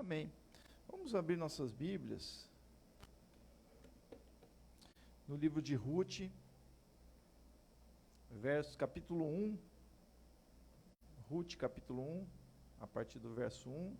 Amém. Vamos abrir nossas Bíblias no livro de Ruth, capítulo 1. Ruth, capítulo 1, a partir do verso 1.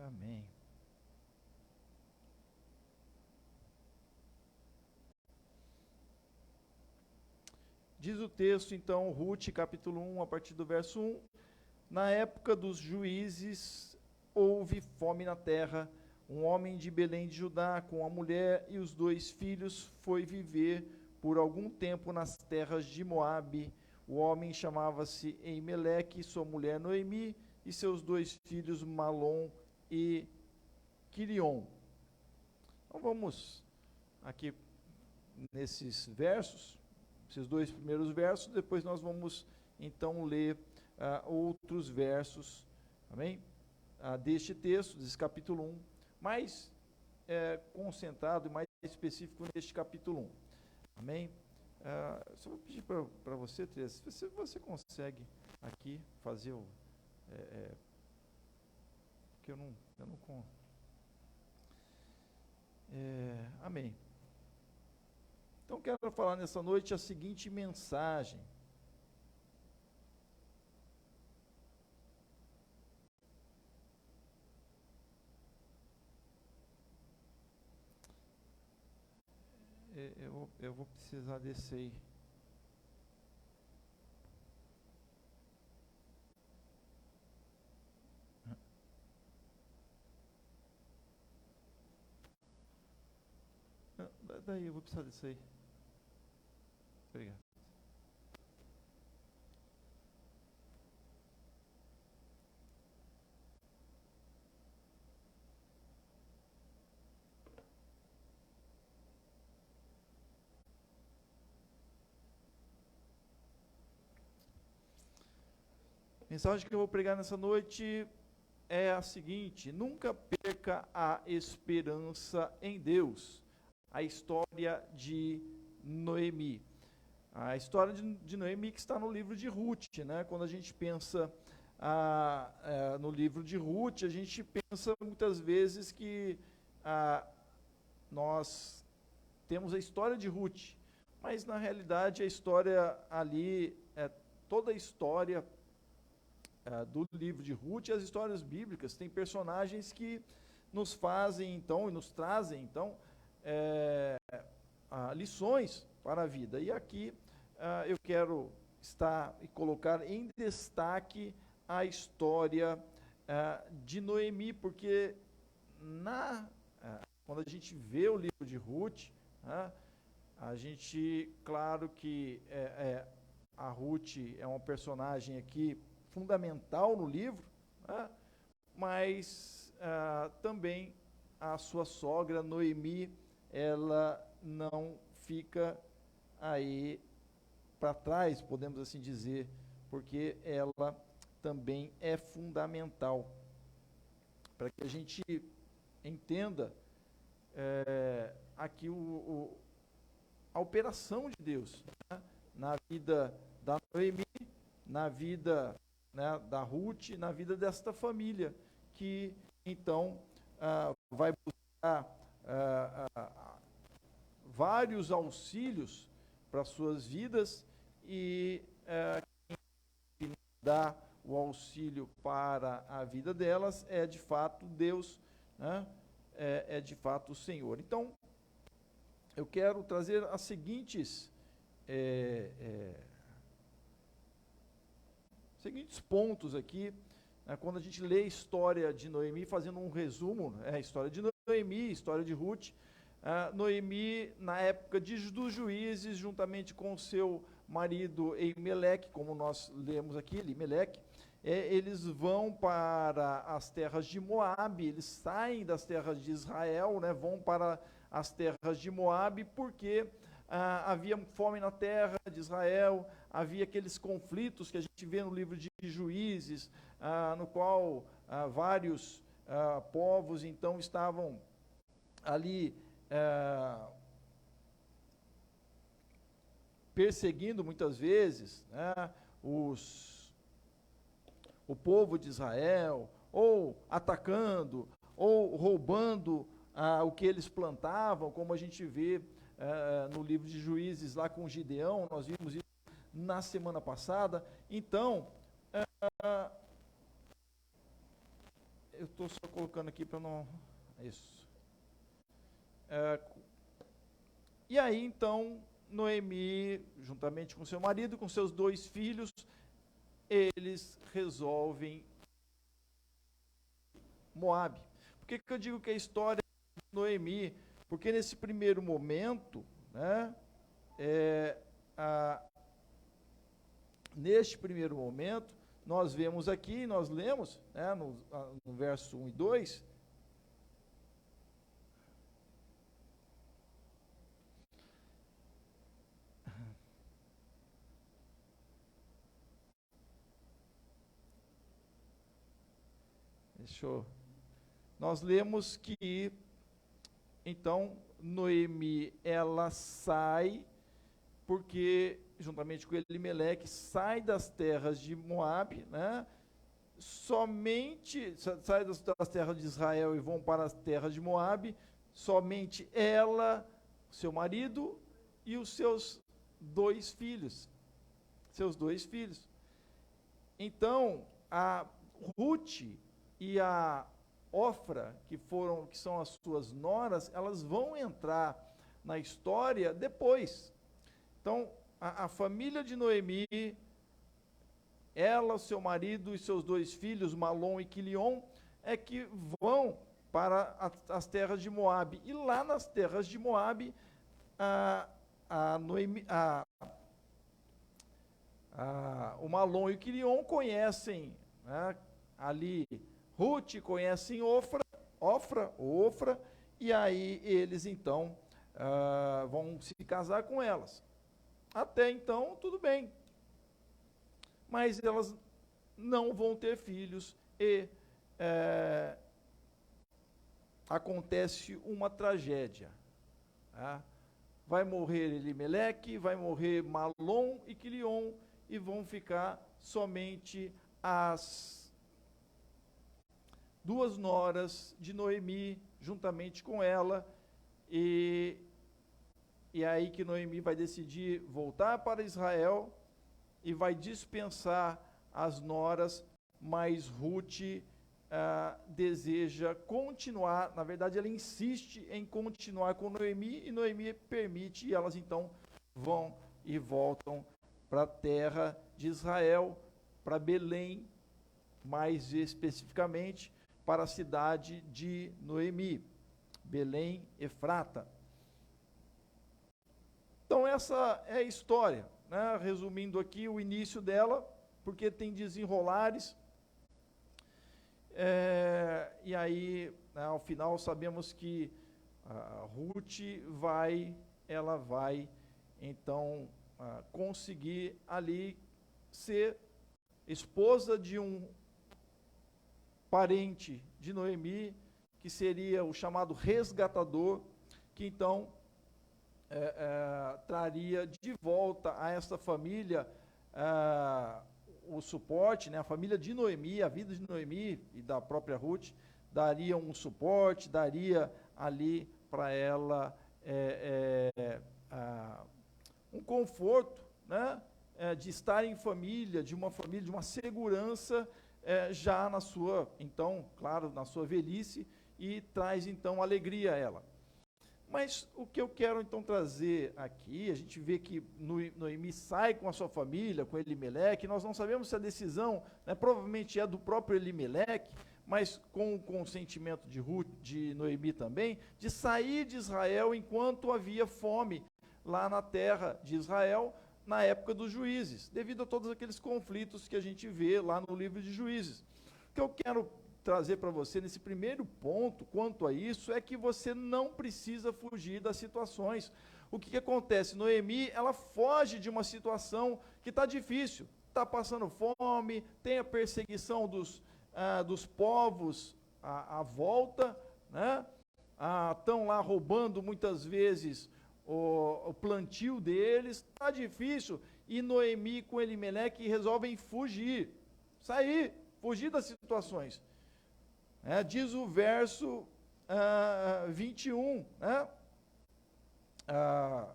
Amém. Diz o texto, então, Ruth, capítulo 1, a partir do verso 1. Na época dos juízes, houve fome na terra. Um homem de Belém de Judá, com a mulher e os 2 filhos, foi viver por algum tempo nas terras de Moabe. O homem chamava-se Elimeleque, sua mulher Noemi, e seus 2 filhos, Malom e Quilion. Então vamos aqui nesses versos, esses 2 primeiros versos, depois nós vamos então ler outros versos, amém? Deste texto, desse capítulo 1, mais concentrado e mais específico neste capítulo 1, amém? Só vou pedir para você, Teresa, se você consegue aqui fazer o... porque eu não amém. Então quero falar nessa noite a seguinte mensagem. Eu vou precisar descer aí. Daí eu vou precisar descer aí. Obrigado. A mensagem que eu vou pregar nessa noite é a seguinte: nunca perca a esperança em Deus. A história de Noemi. A história de Noemi que está no livro de Ruth, né? Quando a gente pensa no livro de Ruth, a gente pensa muitas vezes que nós temos a história de Ruth, mas na realidade a história ali, toda a história do livro de Ruth e as histórias bíblicas tem personagens que nos fazem então e nos trazem então lições para a vida. E aqui eu quero estar e colocar em destaque a história de Noemi, porque quando a gente vê o livro de Ruth, a gente, claro que a Ruth é uma personagem aqui fundamental no livro, mas também a sua sogra Noemi, ela não fica aí para trás, podemos assim dizer, porque ela também é fundamental para que a gente entenda aqui a operação de Deus, né, na vida da Noemi, na vida, né, da Ruth, na vida desta família, que então vai buscar vários auxílios para suas vidas e quem dá o auxílio para a vida delas é de fato Deus, né? É de fato o Senhor. Então, eu quero trazer as seguintes seguintes pontos aqui, quando a gente lê a história de Noemi, fazendo um resumo, a história de Noemi, história de Ruth. Noemi, na época dos juízes, juntamente com seu marido Elimeleque, como nós lemos aqui, Elimeleque, eles vão para as terras de Moabe, eles saem das terras de Israel, vão para as terras de Moabe, porque havia fome na terra de Israel, havia aqueles conflitos que a gente vê no livro de Juízes, no qual vários povos então estavam ali perseguindo muitas vezes o povo de Israel, ou atacando, ou roubando o que eles plantavam, como a gente vê no livro de Juízes, lá com Gideão, nós vimos isso na semana passada. Então, eu estou só colocando aqui para não... Isso. E aí, então, Noemi, juntamente com seu marido, com seus 2 filhos, eles resolvem Moabe. Por que eu digo que é a história de Noemi? Porque nesse primeiro momento, neste primeiro momento, nós vemos aqui, nós lemos, no verso 1 e 2, nós lemos que, então, Noemi, ela sai, porque, juntamente com Elimeleque, sai das terras de Moabe, somente, sai das terras de Israel e vão para as terras de Moabe, somente ela, seu marido e os seus 2 filhos. Então, a Ruth e a Ofra, que são as suas noras, elas vão entrar na história depois. Então, a família de Noemi, ela, seu marido e seus 2 filhos, Malom e Quilion, é que vão para as terras de Moabe. E lá nas terras de Moabe, o Malom e o Quilion conhecem ali Ruth, conhecem Ofra, e aí eles então vão se casar com elas. Até então, tudo bem. Mas elas não vão ter filhos e acontece uma tragédia. Vai morrer Elimeleque, vai morrer Malom e Quilion, e vão ficar somente as 2 noras de Noemi, juntamente com ela, e aí que Noemi vai decidir voltar para Israel, e vai dispensar as noras, mas Ruth deseja continuar, na verdade ela insiste em continuar com Noemi, e Noemi permite, e elas então vão e voltam para a terra de Israel, para Belém, mais especificamente, para a cidade de Noemi, Belém, Efrata. Então essa é a história, resumindo aqui o início dela, porque tem desenrolares, e aí, ao final, sabemos que a Ruth vai então conseguir ali ser esposa de um parente de Noemi, que seria o chamado resgatador, que então traria de volta a essa família o suporte, a família de Noemi, a vida de Noemi e da própria Ruth, daria um suporte, daria ali para ela um conforto, de estar em família, de uma segurança já na sua, então, claro, na sua velhice, e traz então alegria a ela. Mas o que eu quero então trazer aqui, a gente vê que Noemi sai com a sua família, com Elimeleque, nós não sabemos se a decisão, né, provavelmente é do próprio Elimeleque, mas com o consentimento de Noemi também, de sair de Israel enquanto havia fome lá na terra de Israel, na época dos juízes, devido a todos aqueles conflitos que a gente vê lá no livro de Juízes. O que eu quero trazer para você nesse primeiro ponto, quanto a isso, é que você não precisa fugir das situações. O que acontece? Noemi, ela foge de uma situação que está difícil, está passando fome, tem a perseguição dos povos à volta, né? Estão lá roubando muitas vezes o plantio deles, está difícil, e Noemi com Elimeleque resolvem fugir, fugir das situações. Diz o verso 21, né? A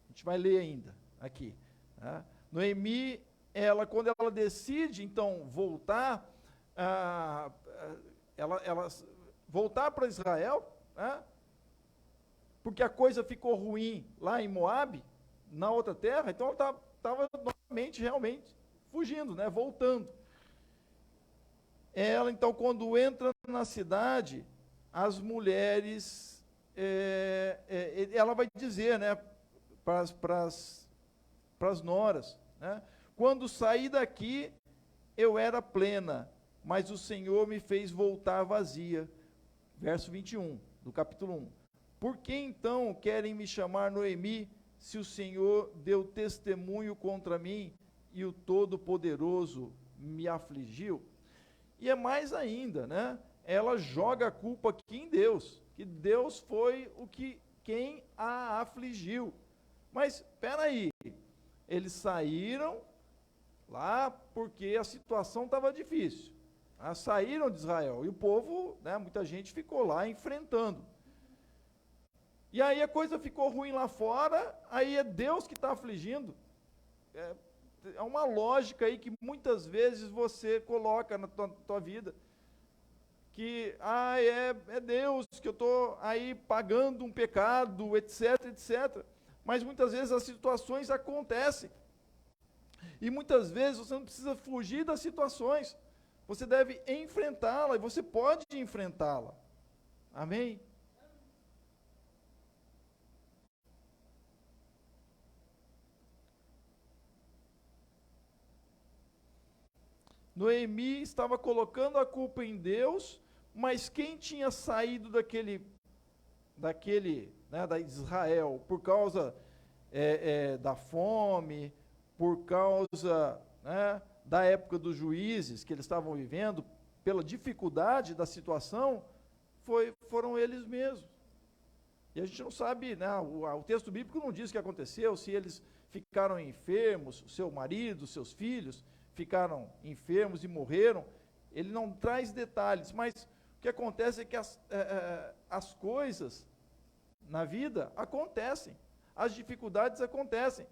gente vai ler ainda aqui. Né? Noemi, quando ela decide então voltar, voltar para Israel, né? Porque a coisa ficou ruim lá em Moabe, na outra terra, então ela estava novamente, realmente, fugindo, né? Voltando. Ela, então, quando entra na cidade, as mulheres, ela vai dizer, né, para as noras, né, quando saí daqui, eu era plena, mas o Senhor me fez voltar vazia. Verso 21, do capítulo 1. Por que então querem me chamar Noemi, se o Senhor deu testemunho contra mim e o Todo-Poderoso me afligiu? E é mais ainda, né? Ela joga a culpa aqui em Deus, que Deus foi quem a afligiu. Mas, espera aí, eles saíram lá porque a situação estava difícil. Saíram de Israel e o povo, né, muita gente ficou lá enfrentando. E aí a coisa ficou ruim lá fora, aí é Deus que está afligindo. É uma lógica aí que muitas vezes você coloca na tua vida, que é Deus que eu estou aí pagando um pecado, etc, etc. Mas muitas vezes as situações acontecem, e muitas vezes você não precisa fugir das situações, você deve enfrentá-la, e você pode enfrentá-la, amém? Noemi estava colocando a culpa em Deus, mas quem tinha saído né, da Israel, por causa da fome, por causa, né, da época dos juízes que eles estavam vivendo, pela dificuldade da situação, foram eles mesmos. E a gente não sabe, né, o texto bíblico não diz o que aconteceu, se eles ficaram enfermos, seu marido, seus filhos ficaram enfermos e morreram, ele não traz detalhes, mas o que acontece é que as coisas na vida acontecem, as dificuldades acontecem,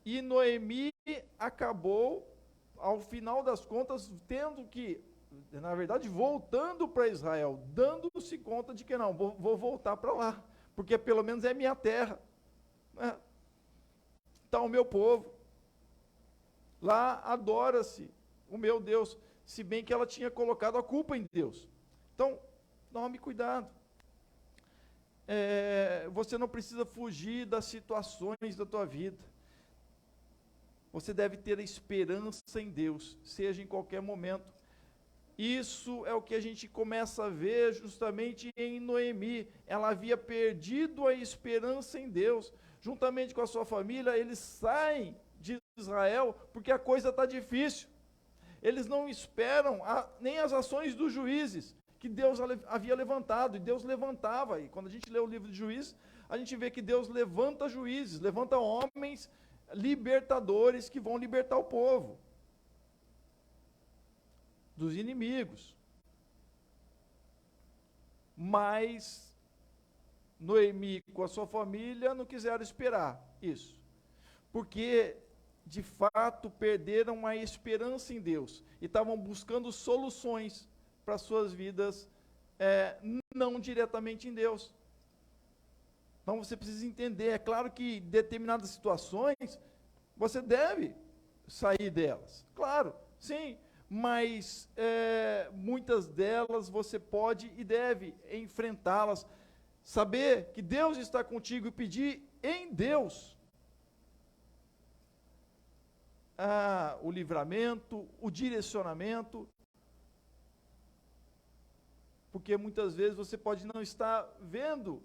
e Noemi acabou, ao final das contas, tendo que, na verdade, voltando para Israel, dando-se conta de que não, vou voltar para lá, porque pelo menos é minha terra, está o meu povo, lá adora-se o meu Deus, se bem que ela tinha colocado a culpa em Deus. Então, tome cuidado. Você não precisa fugir das situações da tua vida. Você deve ter a esperança em Deus, seja em qualquer momento. Isso é o que a gente começa a ver justamente em Noemi. Ela havia perdido a esperança em Deus. Juntamente com a sua família, eles saem de Israel porque a coisa está difícil. Eles não esperam nem as ações dos juízes que Deus havia levantado, e Deus levantava. E quando a gente lê o livro de Juízes, a gente vê que Deus levanta juízes, levanta homens libertadores que vão libertar o povo dos inimigos. Mas Noemi com a sua família não quiseram esperar isso, porque de fato perderam a esperança em Deus e estavam buscando soluções para suas vidas não diretamente em Deus. Então você precisa entender, é claro que em determinadas situações, você deve sair delas, claro, sim, mas muitas delas você pode e deve enfrentá-las, saber que Deus está contigo e pedir em Deus o livramento, o direcionamento, porque muitas vezes você pode não estar vendo,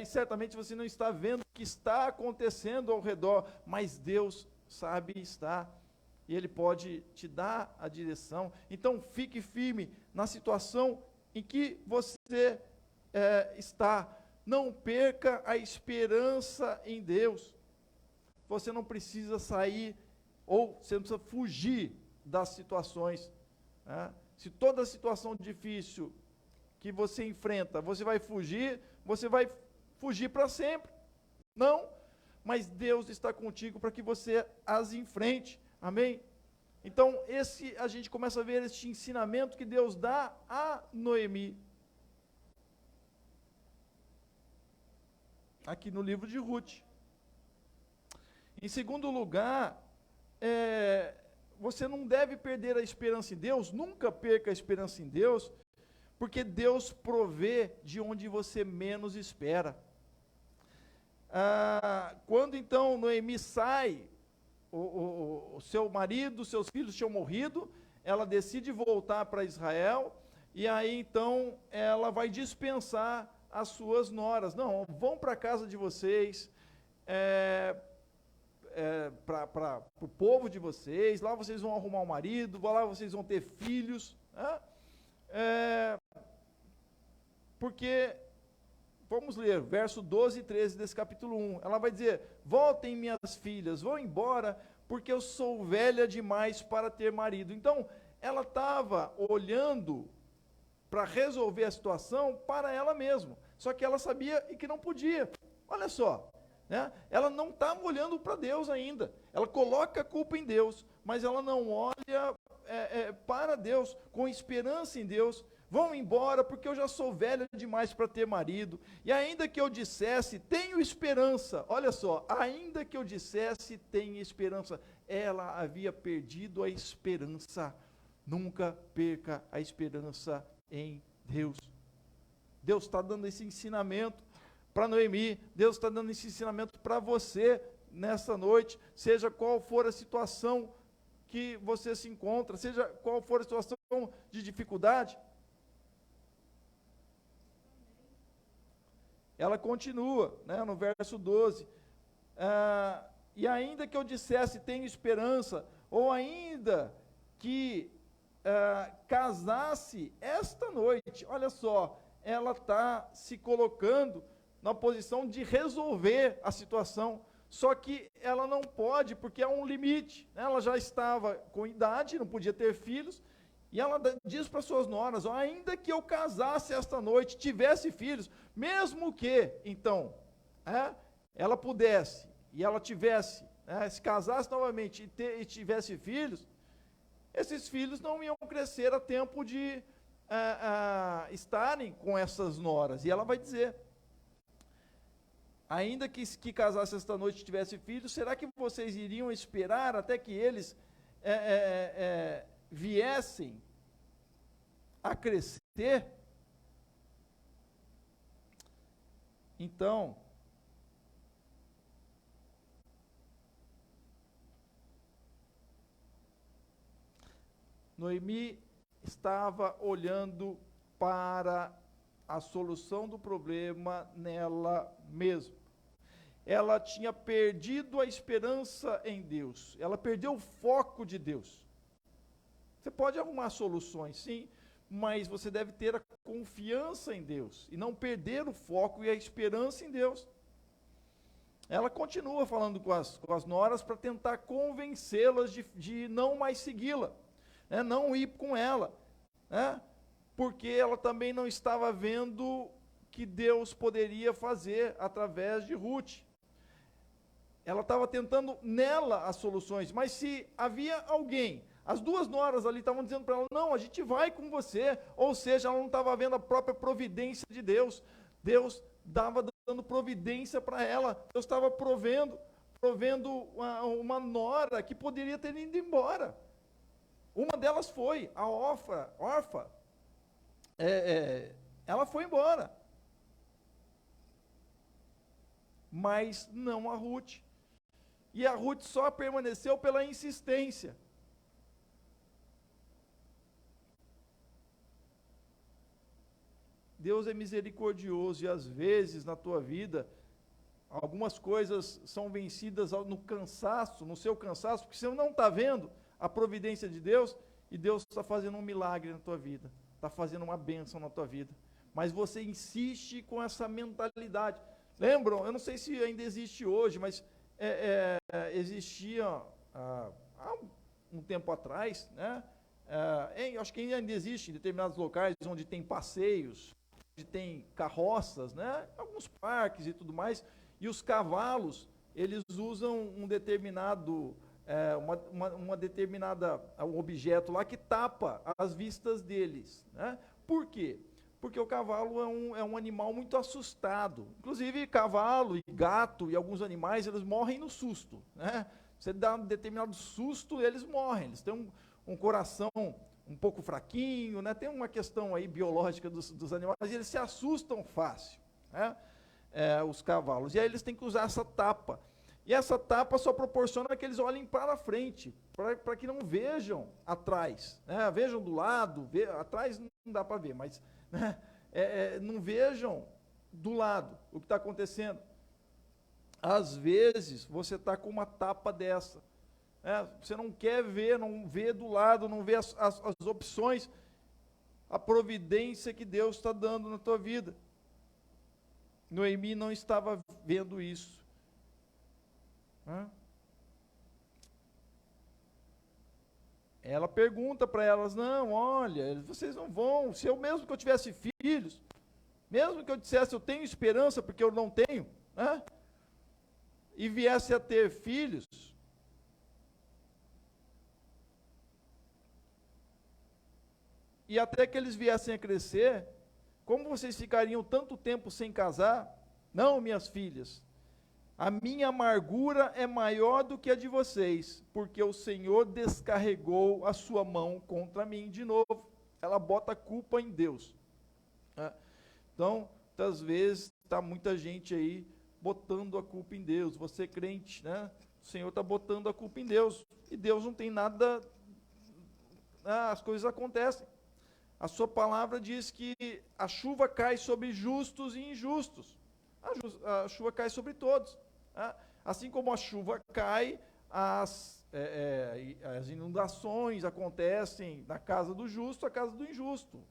e certamente você não está vendo o que está acontecendo ao redor, mas Deus sabe estar, e Ele pode te dar a direção. Então fique firme na situação em que você está, não perca a esperança em Deus. Você não precisa sair, ou você não precisa fugir das situações, Se toda situação difícil que você enfrenta, você vai fugir para sempre. Não, mas Deus está contigo para que você as enfrente. Amém? Então, a gente começa a ver este ensinamento que Deus dá a Noemi. Aqui no livro de Ruth. Em segundo lugar, você não deve perder a esperança em Deus, nunca perca a esperança em Deus, porque Deus provê de onde você menos espera. Quando então Noemi sai, o seu marido, seus filhos tinham morrido, ela decide voltar para Israel, e aí então ela vai dispensar as suas noras. Não, vão para a casa de vocês, para o povo de vocês, lá vocês vão arrumar um marido, lá vocês vão ter filhos, porque, vamos ler, verso 12 e 13 desse capítulo 1, ela vai dizer: voltem minhas filhas, vão embora, porque eu sou velha demais para ter marido. Então, ela estava olhando para resolver a situação para ela mesma, só que ela sabia e que não podia. Olha só, ela não estava olhando para Deus ainda, ela coloca a culpa em Deus, mas ela não olha para Deus, com esperança em Deus. Vão embora, porque eu já sou velha demais para ter marido, e ainda que eu dissesse, tenho esperança, olha só, ainda que eu dissesse, tenho esperança, ela havia perdido a esperança. Nunca perca a esperança em Deus. Deus está dando esse ensinamento para Noemi, Deus está dando esse ensinamento para você, nessa noite, seja qual for a situação que você se encontra, seja qual for a situação de dificuldade. Ela continua, no verso 12, e ainda que eu dissesse, tenho esperança, ou ainda que casasse esta noite, olha só, ela está se colocando na posição de resolver a situação, só que ela não pode, porque há um limite, ela já estava com idade, não podia ter filhos, e ela diz para suas noras: ainda que eu casasse esta noite, tivesse filhos, mesmo que, então, ela pudesse, e ela tivesse, se casasse novamente e tivesse filhos, esses filhos não iam crescer a tempo de estarem com essas noras. E ela vai dizer: ainda que casasse esta noite e tivesse filhos, será que vocês iriam esperar até que eles viessem a crescer? Então, Noemi estava olhando para a solução do problema nela mesma. Ela tinha perdido a esperança em Deus, ela perdeu o foco de Deus. Você pode arrumar soluções, sim, mas você deve ter a confiança em Deus e não perder o foco e a esperança em Deus. Ela continua falando com as noras para tentar convencê-las de não mais segui-la, não ir com ela, porque ela também não estava vendo que Deus poderia fazer através de Ruth. Ela estava tentando nela as soluções, mas se havia alguém As duas noras ali estavam dizendo para ela, não, a gente vai com você. Ou seja, ela não estava vendo a própria providência de Deus. Deus estava dando providência para ela. Deus estava provendo uma nora que poderia ter ido embora. Uma delas foi, a Orfa. Ela foi embora. Mas não a Ruth. E a Ruth só permaneceu pela insistência. Deus é misericordioso e às vezes na tua vida, algumas coisas são vencidas no cansaço, no seu cansaço, porque você não está vendo a providência de Deus e Deus está fazendo um milagre na tua vida, está fazendo uma bênção na tua vida. Mas você insiste com essa mentalidade. Lembram? Eu não sei se ainda existe hoje, mas existia há um tempo atrás, né? Acho que ainda existe em determinados locais onde tem passeios, onde tem carroças, né? Alguns parques e tudo mais, e os cavalos, eles usam um determinado, uma determinada objeto lá que tapa as vistas deles, né? Por quê? Porque o cavalo é um animal muito assustado. Inclusive, cavalo e gato e alguns animais, eles morrem no susto, né? Você dá um determinado susto, eles morrem. Eles têm um coração um pouco fraquinho, né? Tem uma questão aí biológica dos animais, e eles se assustam fácil, né? Os cavalos. E aí eles têm que usar essa tapa. E essa tapa só proporciona que eles olhem para frente, para que não vejam atrás, né? Vejam do lado, atrás não dá para ver, mas né? Não vejam do lado o que está acontecendo. Às vezes você está com uma tapa dessa, você não quer ver, não vê do lado, não vê as opções, a providência que Deus está dando na tua vida. Noemi não estava vendo isso. Ela pergunta para elas, não, olha, vocês não vão, se eu mesmo que eu tivesse filhos, mesmo que eu dissesse eu tenho esperança porque eu não tenho, né? E viesse a ter filhos, e até que eles viessem a crescer, como vocês ficariam tanto tempo sem casar? Não, minhas filhas, a minha amargura é maior do que a de vocês, porque o Senhor descarregou a sua mão contra mim de novo. Ela bota a culpa em Deus. Então, muitas vezes, está muita gente aí botando a culpa em Deus. Você crente, né? O Senhor está botando a culpa em Deus. E Deus não tem nada, as coisas acontecem. A sua palavra diz que a chuva cai sobre justos e injustos. A chuva cai sobre todos. Assim como a chuva cai, as inundações acontecem na casa do justo, na casa do injusto.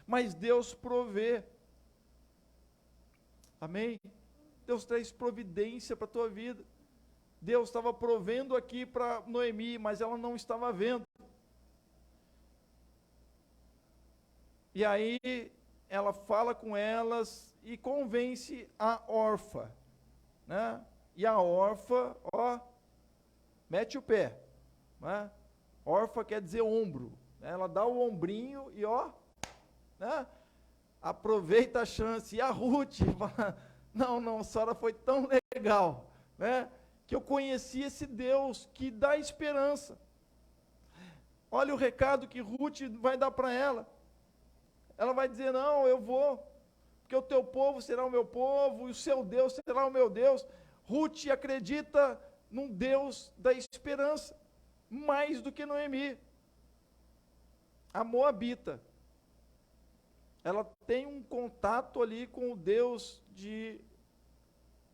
Mas Deus provê. Amém? Deus traz providência para a tua vida. Deus estava provendo aqui para Noemi, mas ela não estava vendo. E aí ela fala com elas e convence a Orfa, né? E a Orfa, mete o pé, né? Orfa quer dizer ombro, né? Ela dá o ombrinho e né? Aproveita a chance. E a Ruth fala, não, a senhora foi tão legal, né? Que eu conheci esse Deus que dá esperança. Olha o recado que Ruth vai dar para ela. Ela vai dizer, não, eu vou, porque o teu povo será o meu povo, e o seu Deus será o meu Deus. Ruth acredita num Deus da esperança, mais do que Noemi. A Moabita, ela tem um contato ali com o Deus de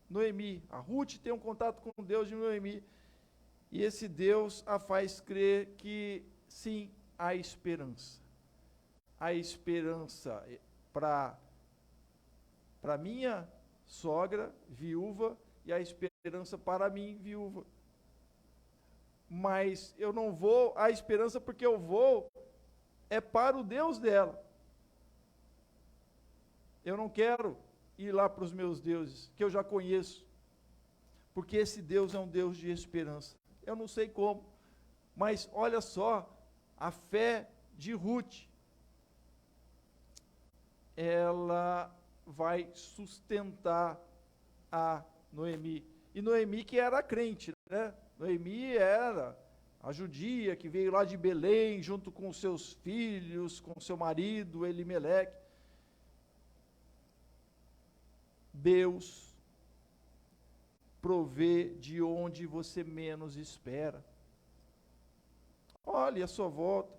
Noemi. A Ruth tem um contato com o Deus de Noemi. E esse Deus a faz crer que, sim, há esperança. A esperança para minha sogra, viúva, e a esperança para mim, viúva. Mas eu não vou, a esperança porque eu vou, é para o Deus dela. Eu não quero ir lá para os meus deuses, que eu já conheço, porque esse Deus é um Deus de esperança. Eu não sei como, Mas olha só, a fé de Ruth, ela vai sustentar a Noemi. E Noemi que era crente, né? Noemi era a judia que veio lá de Belém, junto com seus filhos, com seu marido, Elimeleque. Deus provê de onde você menos espera. Olhe a sua volta,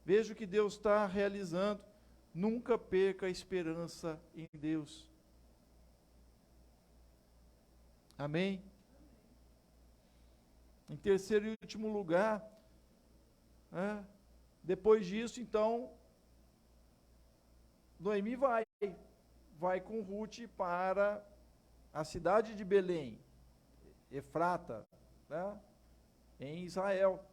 veja o que Deus está realizando. Nunca perca a esperança em Deus. Amém? Em terceiro e último lugar, depois disso, então, Noemi vai com Ruth para a cidade de Belém, Efrata, né, em Israel.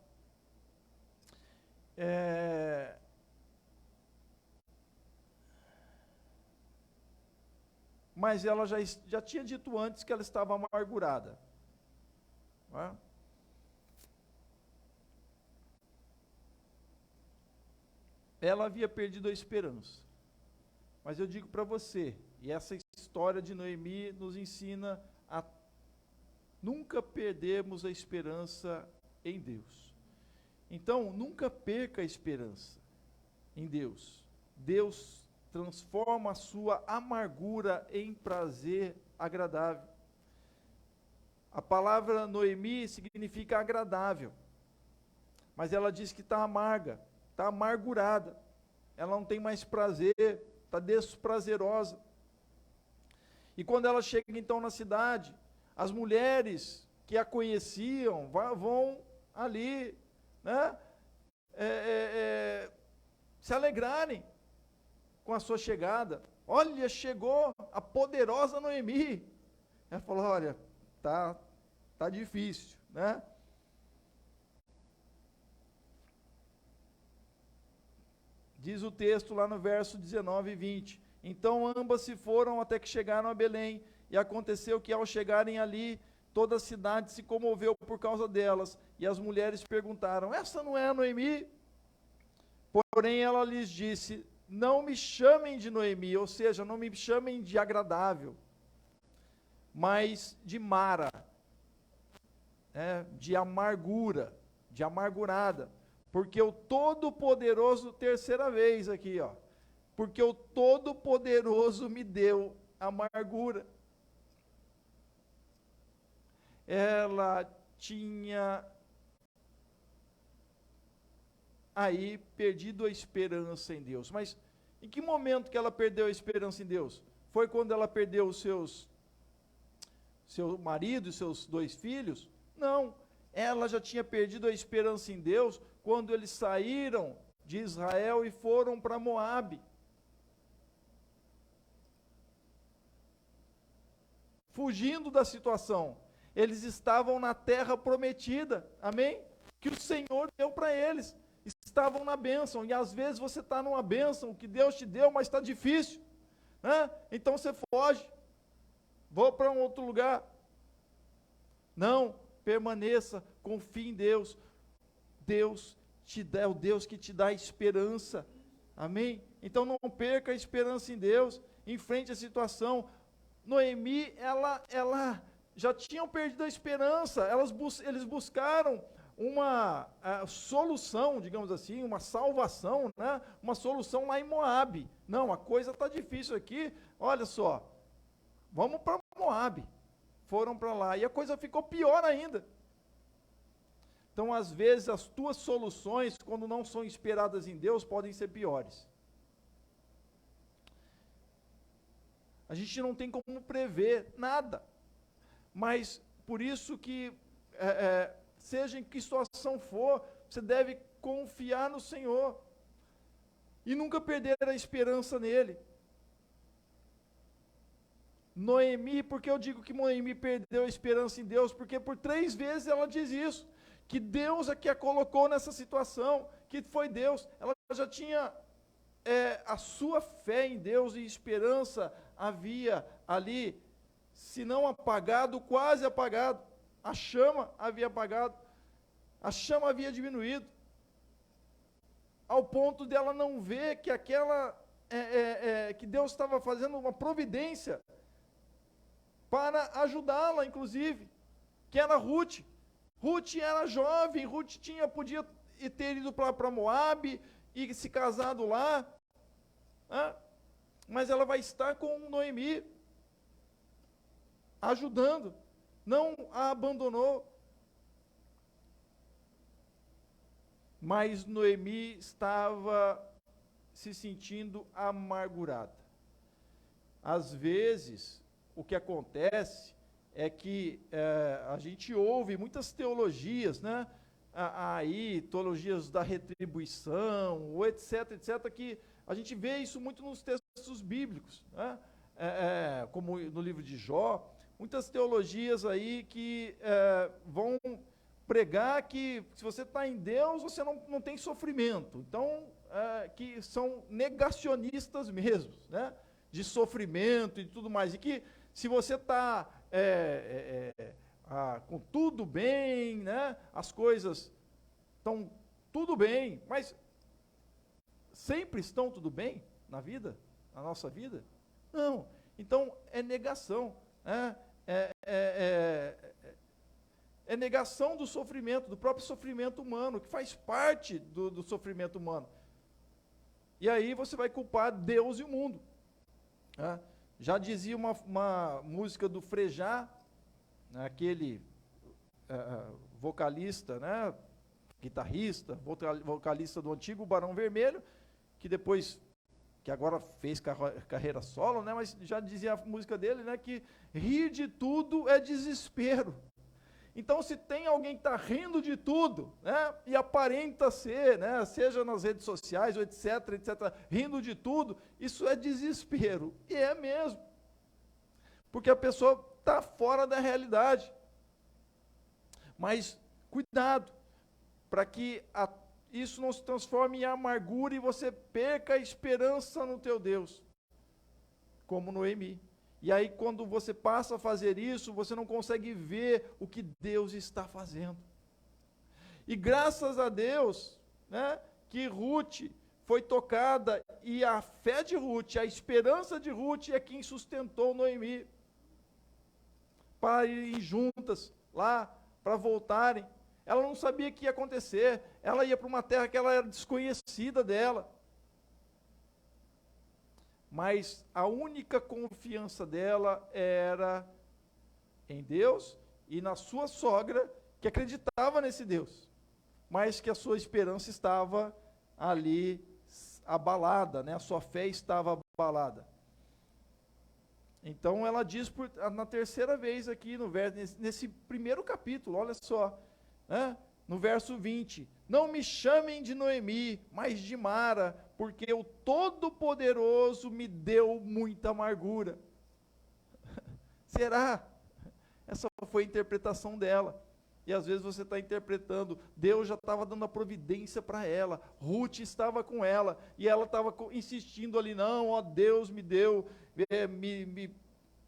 Mas ela já tinha dito antes que ela estava amargurada. Não é? Ela havia perdido a esperança. Mas eu digo para você, e essa história de Noemi nos ensina a nunca perdermos a esperança em Deus. Então, nunca perca a esperança em Deus. Deus transforma a sua amargura em prazer agradável. A palavra Noemi significa agradável, mas ela diz que está amarga, está amargurada, ela não tem mais prazer, está desprazerosa. E quando ela chega então na cidade, as mulheres que a conheciam vão ali, né, se alegrarem com a sua chegada. Olha, chegou a poderosa Noemi. Ela falou, olha, tá difícil, né? Diz o texto lá no verso 19 e 20. Então ambas se foram até que chegaram a Belém, e aconteceu que ao chegarem ali, toda a cidade se comoveu por causa delas, e as mulheres perguntaram, essa não é a Noemi? Porém ela lhes disse, não me chamem de Noemi, ou seja, não me chamem de agradável, mas de Mara, de amargura, de amargurada, porque o Todo-Poderoso, terceira vez aqui, porque o Todo-Poderoso me deu amargura. Ela tinha aí perdido a esperança em Deus. Mas em que momento que ela perdeu a esperança em Deus? Foi quando ela perdeu seu marido e seus 2 filhos? Não, ela já tinha perdido a esperança em Deus quando eles saíram de Israel e foram para Moabe. Fugindo da situação. Eles estavam na terra prometida, amém? Que o Senhor deu para eles. Estavam na bênção, e às vezes você está numa bênção que Deus te deu, mas está difícil, né? Então você foge, vou para um outro lugar. Não, permaneça, confie em Deus. Deus é o Deus que te dá esperança, amém? Então não perca a esperança em Deus, enfrente a situação. Noemi, ela já tinham perdido a esperança, eles buscaram uma solução, digamos assim, uma salvação, né? Uma solução lá em Moabe. Não, a coisa está difícil aqui, olha só, vamos para Moabe. Foram para lá, e a coisa ficou pior ainda. Então, às vezes, as tuas soluções, quando não são esperadas em Deus, podem ser piores. A gente não tem como prever nada, mas por isso que seja em que situação for, você deve confiar no Senhor e nunca perder a esperança nele. Noemi, porque eu digo que Noemi perdeu a esperança em Deus? Porque por 3 vezes ela diz isso, que Deus é que a colocou nessa situação, que foi Deus. Ela já tinha a sua fé em Deus e esperança havia ali, se não apagado, quase apagado. A chama havia apagado. A chama havia diminuído, ao ponto dela não ver que que Deus estava fazendo uma providência para ajudá-la, inclusive, que era Ruth. Ruth era jovem, Ruth podia ter ido para Moabe e se casado lá, né? Mas ela vai estar com Noemi, ajudando, não a abandonou. Mas Noemi estava se sentindo amargurada. Às vezes, o que acontece é que a gente ouve muitas teologias, né? Aí, teologias da retribuição, ou etc, que a gente vê isso muito nos textos bíblicos, né? Como no livro de Jó, muitas teologias aí que vão pregar que se você está em Deus, você não tem sofrimento. Então, que são negacionistas mesmo, né? De sofrimento e tudo mais. E que se você está com tudo bem, né? As coisas estão tudo bem, mas sempre estão tudo bem na vida, na nossa vida? Não. Então, é negação, né? É negação do sofrimento, do próprio sofrimento humano, que faz parte do sofrimento humano. E aí você vai culpar Deus e o mundo, né? Já dizia uma música do Frejá, aquele vocalista, né, guitarrista, vocalista do antigo Barão Vermelho, que agora fez carreira solo, né, mas já dizia a música dele, né, que rir de tudo é desespero. Então, se tem alguém que está rindo de tudo, né, e aparenta ser, né, seja nas redes sociais, ou etc, rindo de tudo, isso é desespero. E é mesmo. Porque a pessoa está fora da realidade. Mas, cuidado, para que isso não se transforme em amargura e você perca a esperança no teu Deus, como Noemi. E aí, quando você passa a fazer isso, você não consegue ver o que Deus está fazendo. E graças a Deus, né, que Ruth foi tocada, e a fé de Ruth, a esperança de Ruth é quem sustentou Noemi, para irem juntas lá, para voltarem. Ela não sabia o que ia acontecer, ela ia para uma terra que ela era desconhecida dela. Mas a única confiança dela era em Deus e na sua sogra, que acreditava nesse Deus, mas que a sua esperança estava ali abalada, né? A sua fé estava abalada. Então ela diz na terceira vez aqui, nesse primeiro capítulo, olha só, né? No verso 20, não me chamem de Noemi, mas de Mara, porque o Todo-Poderoso me deu muita amargura. Será? Essa foi a interpretação dela. E às vezes você está interpretando, Deus já estava dando a providência para ela, Ruth estava com ela, e ela estava insistindo ali, não, ó, Deus me deu, me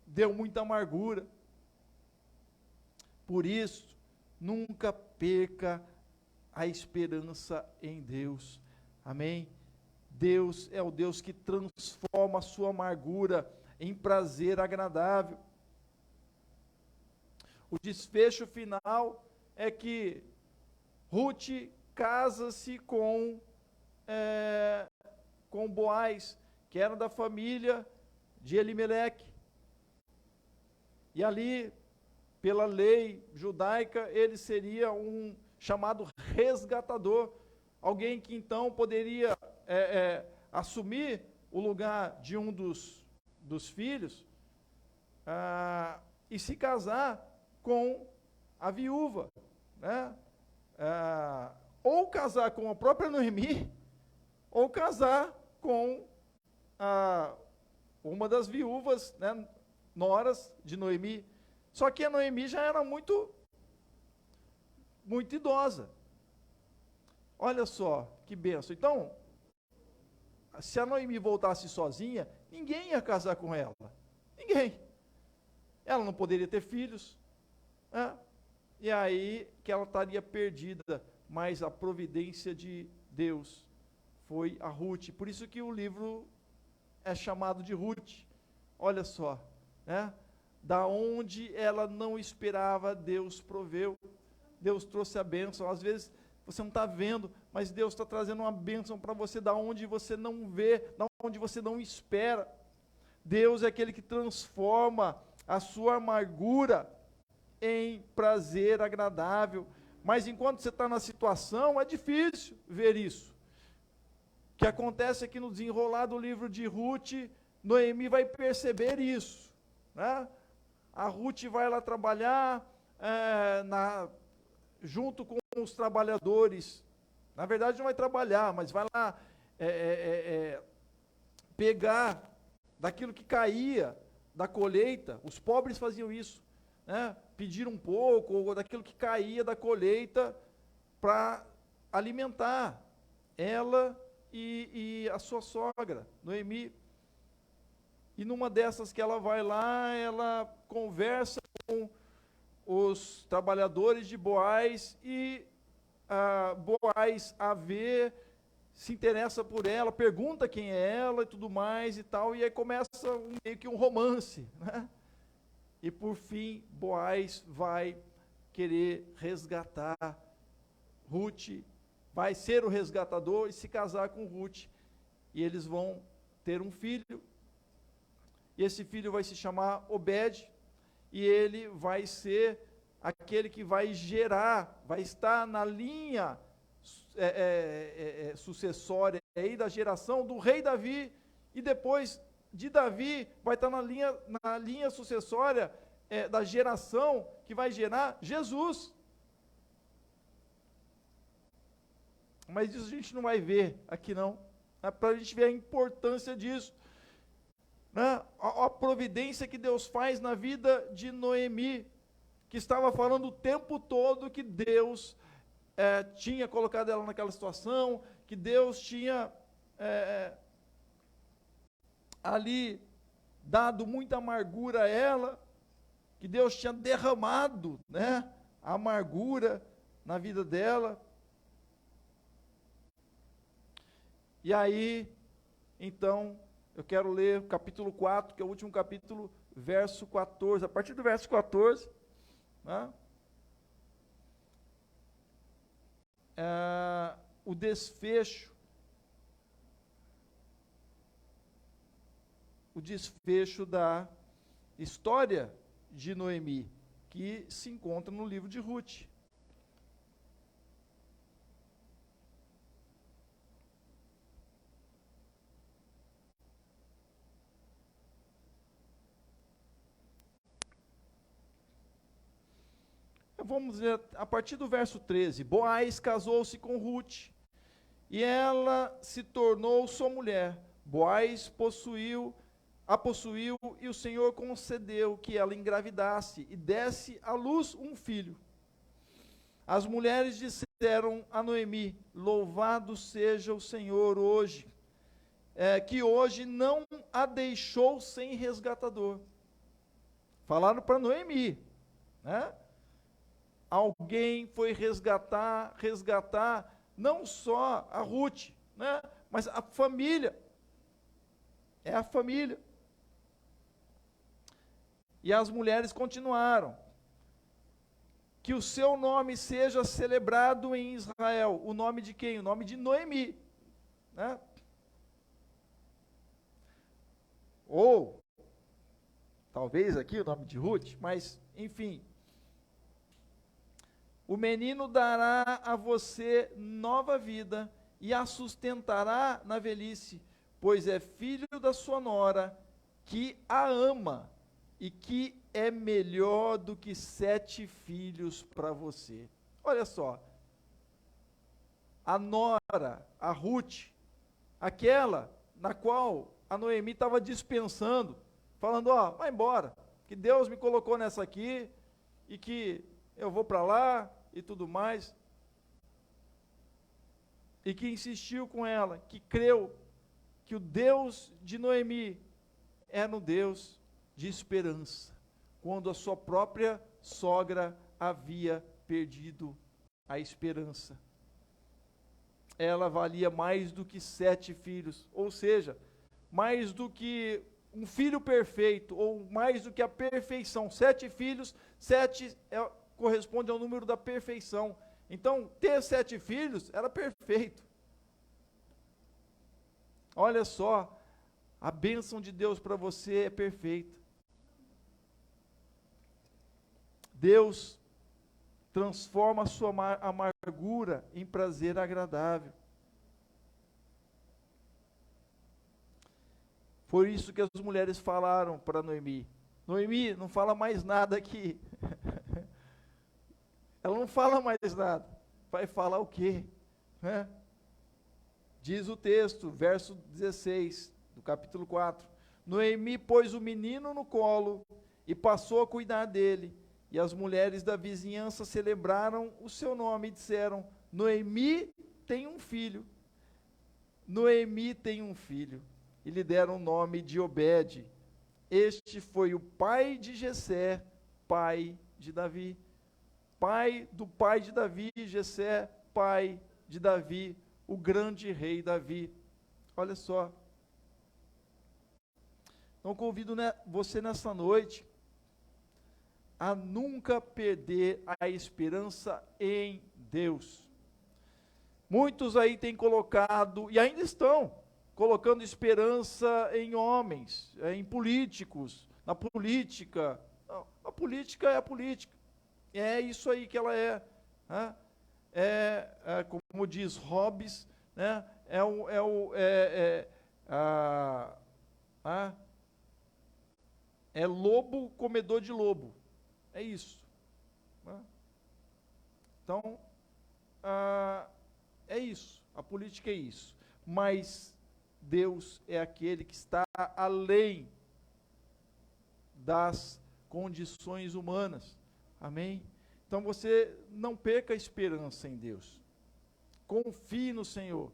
deu muita amargura. Por isso, nunca perca a esperança em Deus. Amém? Deus é o Deus que transforma a sua amargura em prazer agradável. O desfecho final é que Ruth casa-se com Boaz, que era da família de Elimeleque. E ali, pela lei judaica, ele seria um chamado resgatador, alguém que então poderia assumir o lugar de um dos filhos e se casar com a viúva, né? Ou casar com a própria Noemi, ou casar com uma das viúvas, né, noras de Noemi. Só que a Noemi já era muito idosa. Olha só que bênção. Então, se a Noemi voltasse sozinha, ninguém ia casar com ela. Ninguém. Ela não poderia ter filhos, né? e aí que ela estaria perdida, mas a providência de Deus foi a Ruth. Por isso que o livro é chamado de Ruth. Olha só, né? Da onde ela não esperava, Deus proveu. Deus trouxe a bênção. Às vezes você não está vendo, mas Deus está trazendo uma bênção para você da onde você não vê, da onde você não espera. Deus é aquele que transforma a sua amargura em prazer agradável. Mas enquanto você está na situação, é difícil ver isso. O que acontece é que no desenrolar do livro de Ruth, Noemi vai perceber isso, né? A Ruth vai lá trabalhar junto com os trabalhadores. Na verdade não vai trabalhar, mas vai lá pegar daquilo que caía da colheita. Os pobres faziam isso, né? Pedir um pouco ou daquilo que caía da colheita para alimentar ela e a sua sogra, Noemi. E numa dessas que ela vai lá, ela conversa com os trabalhadores de Boaz, e Boaz a vê, se interessa por ela, pergunta quem é ela e tudo mais e tal, e aí começa meio que um romance, né? E por fim, Boaz vai querer resgatar Ruth, vai ser o resgatador e se casar com Ruth, e eles vão ter um filho, e esse filho vai se chamar Obed, e ele vai ser aquele que vai gerar, vai estar na linha sucessória aí da geração do rei Davi, e depois de Davi vai estar na linha sucessória da geração que vai gerar Jesus. Mas isso a gente não vai ver aqui não, para a gente ver a importância disso, né? A providência que Deus faz na vida de Noemi, que estava falando o tempo todo que Deus tinha colocado ela naquela situação, que Deus tinha ali dado muita amargura a ela, que Deus tinha derramado, né, a amargura na vida dela. E aí, então, eu quero ler o capítulo 4, que é o último capítulo, verso 14. A partir do verso 14, né, o desfecho da história de Noemi, que se encontra no livro de Ruth. Vamos ver, a partir do verso 13, Boaz casou-se com Ruth, e ela se tornou sua mulher. Boaz a possuiu, e o Senhor concedeu que ela engravidasse, e desse à luz um filho. As mulheres disseram a Noemi: louvado seja o Senhor hoje, que hoje não a deixou sem resgatador. Falaram para Noemi, né? Alguém foi resgatar não só a Ruth, né, mas a família. É a família. E as mulheres continuaram: que o seu nome seja celebrado em Israel. O nome de quem? O nome de Noemi, né? Ou talvez aqui o nome de Ruth, mas enfim. O menino dará a você nova vida e a sustentará na velhice, pois é filho da sua nora, que a ama e que é melhor do que 7 filhos para você. Olha só, a nora, a Ruth, aquela na qual a Noemi estava dispensando, falando: ó, vai embora, que Deus me colocou nessa aqui, e que eu vou para lá, e tudo mais, e que insistiu com ela, que creu que o Deus de Noemi era um Deus de esperança, quando a sua própria sogra havia perdido a esperança. Ela valia mais do que 7 filhos, ou seja, mais do que um filho perfeito, ou mais do que a perfeição. 7 filhos, 7 corresponde ao número da perfeição. Então, ter 7 filhos era perfeito. Olha só, a bênção de Deus para você é perfeita. Deus transforma a sua amargura em prazer agradável. Foi isso que as mulheres falaram para Noemi. Noemi, não fala mais nada aqui. Ela não fala mais nada. Vai falar o quê? Né? Diz o texto, verso 16, do capítulo 4. Noemi pôs o menino no colo e passou a cuidar dele. E as mulheres da vizinhança celebraram o seu nome e disseram: Noemi tem um filho. Noemi tem um filho. E lhe deram o nome de Obed. Este foi o pai de Jessé, pai de Davi. Pai de Davi, Jessé, pai de Davi, o grande rei Davi. Olha só. Então convido você nessa noite a nunca perder a esperança em Deus. Muitos aí têm colocado, e ainda estão, colocando esperança em homens, em políticos, na política. Não, a política é a política. É isso aí que ela é. Né? Como diz Hobbes, né? É lobo comedor de lobo. É isso. Né? Então, é isso. A política é isso. Mas Deus é aquele que está além das condições humanas. Amém? Então você não perca a esperança em Deus. Confie no Senhor.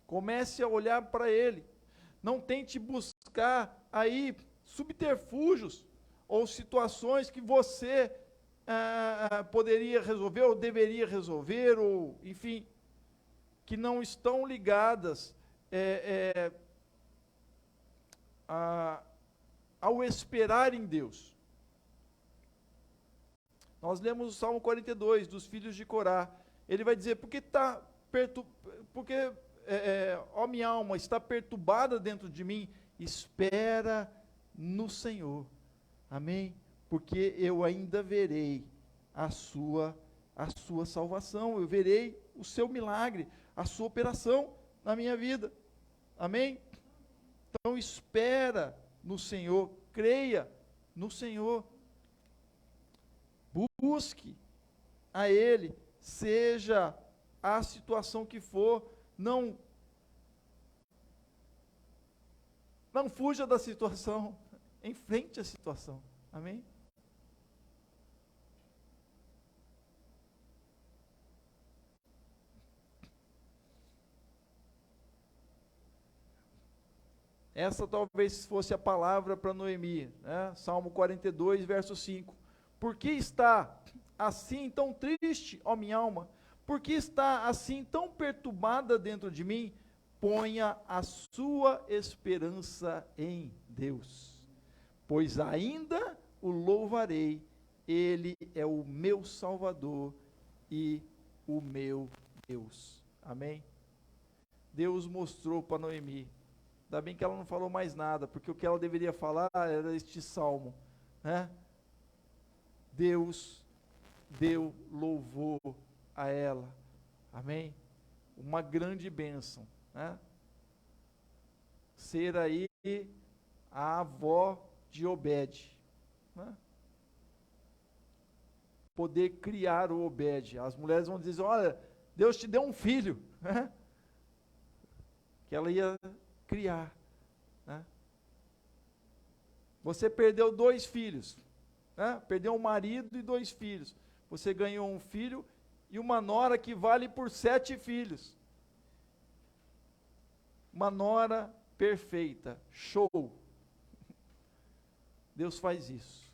Comece a olhar para Ele. Não tente buscar aí subterfúgios ou situações que você poderia resolver ou deveria resolver, ou enfim, que não estão ligadas ao esperar em Deus. Nós lemos o Salmo 42, dos filhos de Corá. Ele vai dizer, ó minha alma, está perturbada dentro de mim, espera no Senhor. Amém? Porque eu ainda verei a sua salvação, eu verei o seu milagre, a sua operação na minha vida. Amém? Então espera no Senhor, creia no Senhor. Busque a Ele, seja a situação que for, não fuja da situação, enfrente a situação. Amém? Essa talvez fosse a palavra para Noemi, né? Salmo 42, verso 5. Por que está assim tão triste, ó minha alma? Por que está assim tão perturbada dentro de mim? Ponha a sua esperança em Deus, pois ainda o louvarei, Ele é o meu Salvador e o meu Deus. Amém? Deus mostrou para Noemi. Ainda bem que ela não falou mais nada, porque o que ela deveria falar era este salmo, né? Deus deu louvor a ela. Amém? Uma grande bênção, né? Ser aí a avó de Obed, né? Poder criar o Obed. As mulheres vão dizer, olha, Deus te deu um filho, né? Que ela ia criar, né? Você perdeu 2 filhos, né? Perdeu um marido e 2 filhos. Você ganhou um filho e uma nora que vale por 7 filhos. Uma nora perfeita, show. Deus faz isso.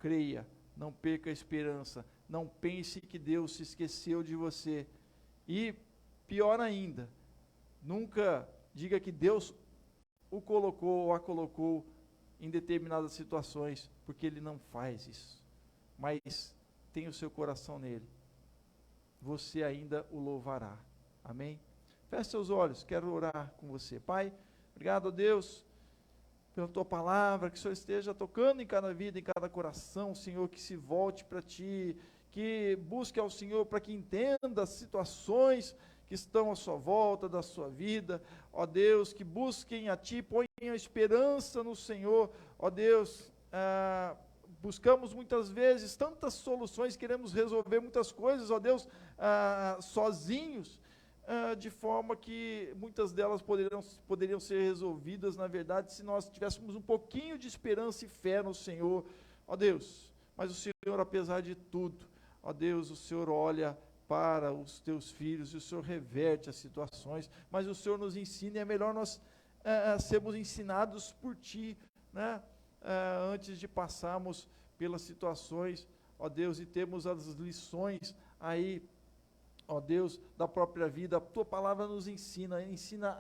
creia, não perca a esperança, não pense que Deus se esqueceu de você. E, pior ainda, nunca diga que Deus o colocou ou a colocou em determinadas situações, porque Ele não faz isso. Mas tenha o seu coração nele. Você ainda o louvará. Amém? Feche seus olhos, quero orar com você. Pai, obrigado a Deus pela tua palavra, que o Senhor esteja tocando em cada vida, em cada coração, Senhor, que se volte para ti, que busque ao Senhor para que entenda as situações que estão à sua volta, da sua vida, ó Deus, que busquem a ti, ponham esperança no Senhor, ó Deus, buscamos muitas vezes tantas soluções, queremos resolver muitas coisas, ó Deus, sozinhos, de forma que muitas delas poderiam ser resolvidas, na verdade, se nós tivéssemos um pouquinho de esperança e fé no Senhor, ó Deus. Mas o Senhor, apesar de tudo, ó Deus, o Senhor olha para os teus filhos e o Senhor reverte as situações, mas o Senhor nos ensina, e é melhor nós sermos ensinados por Ti, né? Antes de passarmos pelas situações, ó Deus, e temos as lições aí, ó Deus, da própria vida. A tua palavra nos ensina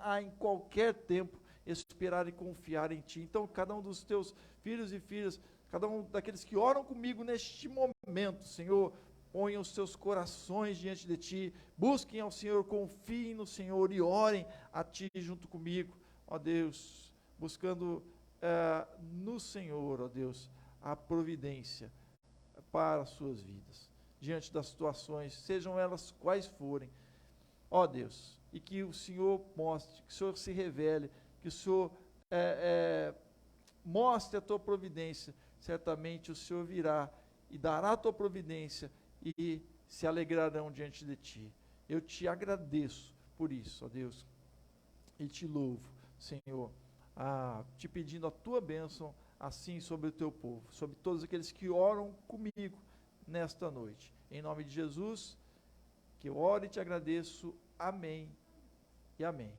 a em qualquer tempo esperar e confiar em ti. Então, cada um dos teus filhos e filhas, cada um daqueles que oram comigo neste momento, Senhor, ponham os seus corações diante de ti, busquem ao Senhor, confiem no Senhor e orem a ti junto comigo, ó Deus, buscando no Senhor, ó Deus, a providência para as suas vidas, diante das situações, sejam elas quais forem, ó Deus, e que o Senhor mostre, que o Senhor se revele, que o Senhor mostre a tua providência. Certamente o Senhor virá e dará a tua providência e se alegrarão diante de ti. Eu te agradeço por isso, ó Deus, e te louvo, Senhor, te pedindo a tua bênção assim sobre o teu povo, sobre todos aqueles que oram comigo nesta noite. Em nome de Jesus, que eu oro e te agradeço. Amém e amém.